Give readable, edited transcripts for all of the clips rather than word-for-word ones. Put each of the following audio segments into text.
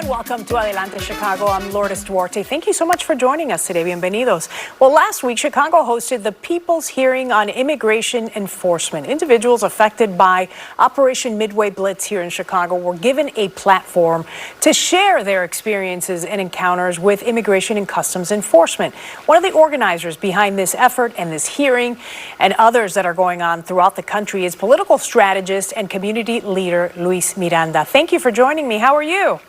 Welcome to Adelante Chicago. I'm Lourdes Duarte. Thank you so much for joining us today. Bienvenidos. Well, last week, Chicago hosted the People's Hearing on Immigration Enforcement. Individuals affected by Operation Midway Blitz here in Chicago were given a platform to share their experiences and encounters with immigration and customs enforcement. One of the organizers behind this effort and this hearing and others that are going on throughout the country is political strategist and community leader Luis Miranda. Thank you for joining me. How are you?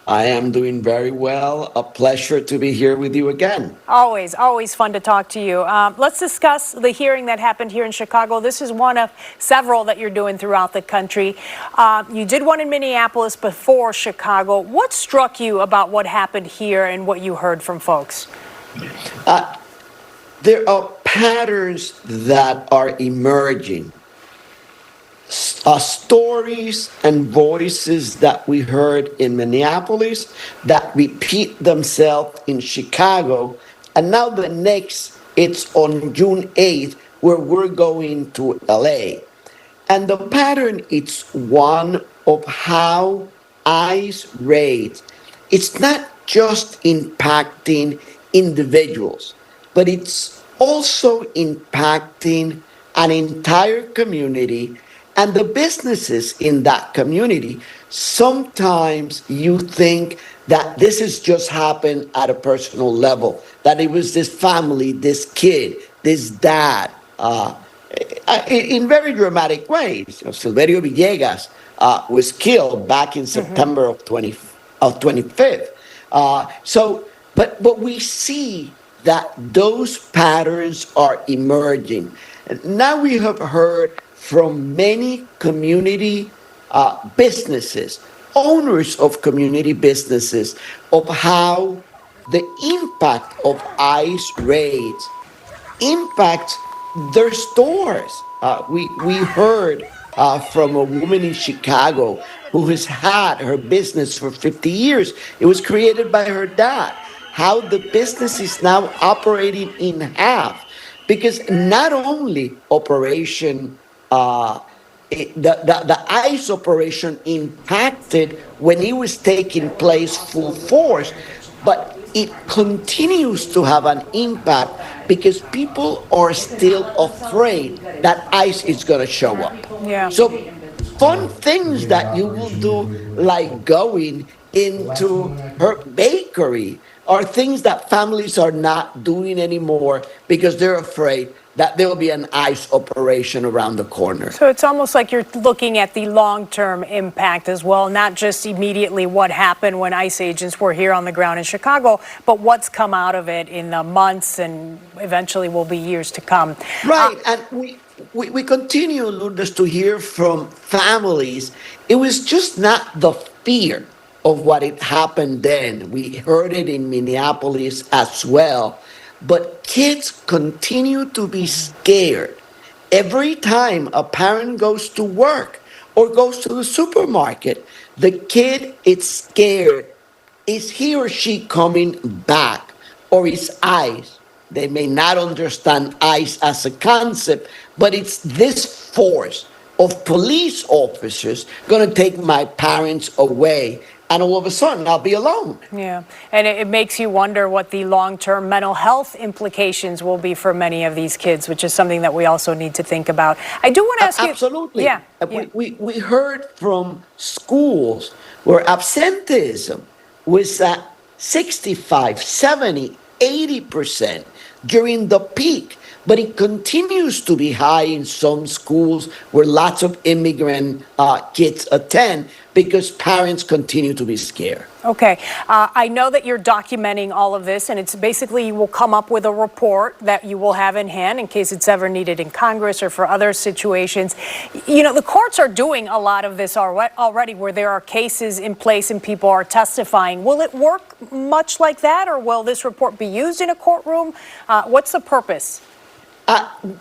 I am doing very well. A pleasure to be here with you again. Always fun to talk to you. Let's discuss the hearing that happened here in Chicago. This is one of several that you're doing throughout the country. You did one in Minneapolis before Chicago. What struck you about what happened here and what you heard from folks? There are patterns that are emerging. Stories and voices that we heard in Minneapolis that repeat themselves in Chicago. And now the next, it's on June 8th, where we're going to LA. And the pattern is one of how ICE raids, it's not just impacting individuals, but it's also impacting an entire community and the businesses in that community. Sometimes you think that this has just happened at a personal level, that it was this family, this kid, this dad, in very dramatic ways. Silverio Villegas was killed back in September of 25th. But we see that those patterns are emerging. Now we have heard from many community businesses, owners of community businesses, of how the impact of ICE raids impacts their stores. We heard from a woman in Chicago who has had her business for 50 years. It was created by her dad. How the business is now operating in half, because not only the ICE operation impacted when it was taking place full force, but it continues to have an impact because people are still afraid that ICE is going to show up. Yeah. So fun things that you will do, like going into her bakery, are things that families are not doing anymore because they're afraid that there will be an ICE operation around the corner. So it's almost like you're looking at the long-term impact as well, not just immediately what happened when ICE agents were here on the ground in Chicago, but what's come out of it in the months and eventually will be years to come. Right, and we continue, Lourdes, to hear from families. It was just not the fear of what had happened then. We heard it in Minneapolis as well. But kids continue to be scared. Every time a parent goes to work or goes to the supermarket, the kid is scared. Is he or she coming back? Or is ICE? They may not understand ICE as a concept, but it's this force of police officers going to take my parents away. And all of a sudden, I'll be alone. Yeah, and it makes you wonder what the long-term mental health implications will be for many of these kids, which is something that we also need to think about. I do want to ask you... Absolutely. Yeah. We heard from schools where absenteeism was at 65, 70, 80% during the peak. But it continues to be high in some schools where lots of immigrant kids attend because parents continue to be scared. Okay. I know that you're documenting all of this, and it's basically you will come up with a report that you will have in hand in case it's ever needed in Congress or for other situations. You know, the courts are doing a lot of this already where there are cases in place and people are testifying. Will it work much like that, or will this report be used in a courtroom? What's the purpose?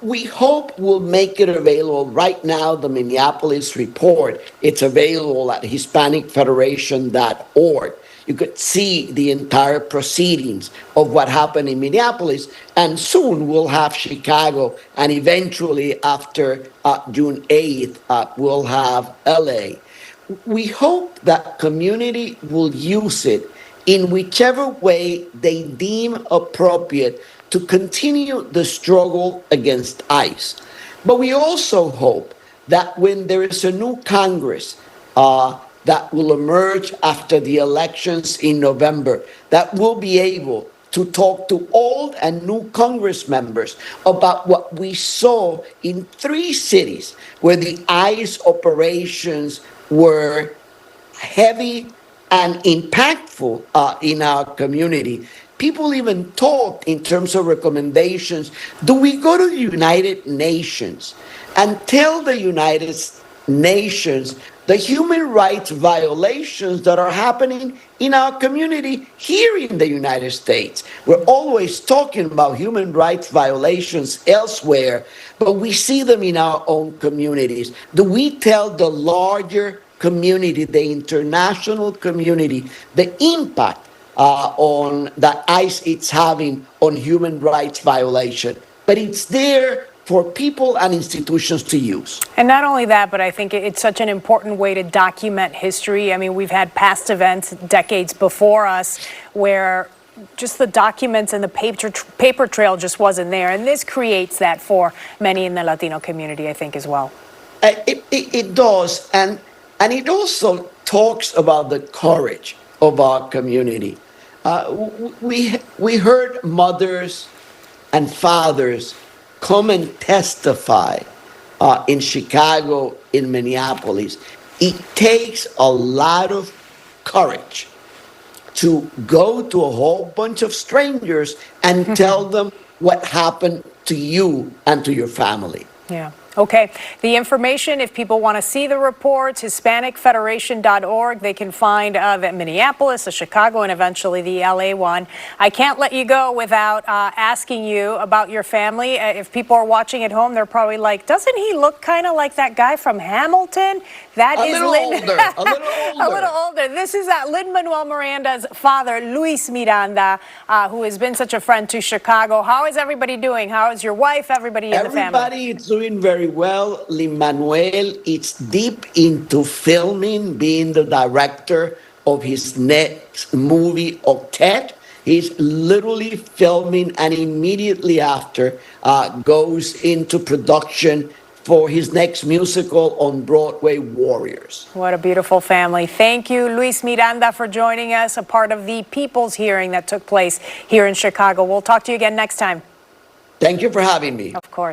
We hope we'll make it available. Right now, the Minneapolis report, it's available at HispanicFederation.org. You could see the entire proceedings of what happened in Minneapolis, and soon we'll have Chicago, and eventually after June 8th, we'll have LA. we hope that community will use it in whichever way they deem appropriate to continue the struggle against ICE. But we also hope that when there is a new Congress that will emerge after the elections in November, that will be able to talk to old and new Congress members about what we saw in 3 cities where the ICE operations were heavy and impactful in our community. People even talked in terms of recommendations. Do we go to the United Nations and tell the United Nations the human rights violations that are happening in our community here in the United States? We're always talking about human rights violations elsewhere, but we see them in our own communities. Do we tell the larger community, the international community, the impact on that ICE is having on human rights violation? But it's there for people and institutions to use. And not only that, but I think it's such an important way to document history. I mean, we've had past events decades before us where just the documents and the paper trail just wasn't there. And this creates that for many in the Latino community, I think, as well. It does. And it also talks about the courage of our community. We heard mothers and fathers come and testify in Chicago, in Minneapolis. It takes a lot of courage to go to a whole bunch of strangers and tell them what happened to you and to your family. Yeah. Okay. The information, if people want to see the reports, HispanicFederation.org. They can find the Minneapolis, the Chicago, and eventually the LA one. I can't let you go without asking you about your family. If people are watching at home, they're probably like, doesn't he look kind of like that guy from Hamilton? That is older. A little older. A little older. This is Lin-Manuel Miranda's father, Luis Miranda, who has been such a friend to Chicago. How is everybody doing? How is your wife, everybody in the family? Everybody is doing very well. Lin-Manuel is deep into filming, being the director of his next movie, Octet. He's literally filming and immediately after goes into production for his next musical on Broadway, Warriors. What a beautiful family. Thank you, Luis Miranda, for joining us, a part of the People's Hearing that took place here in Chicago. We'll talk to you again next time. Thank you for having me. Of course.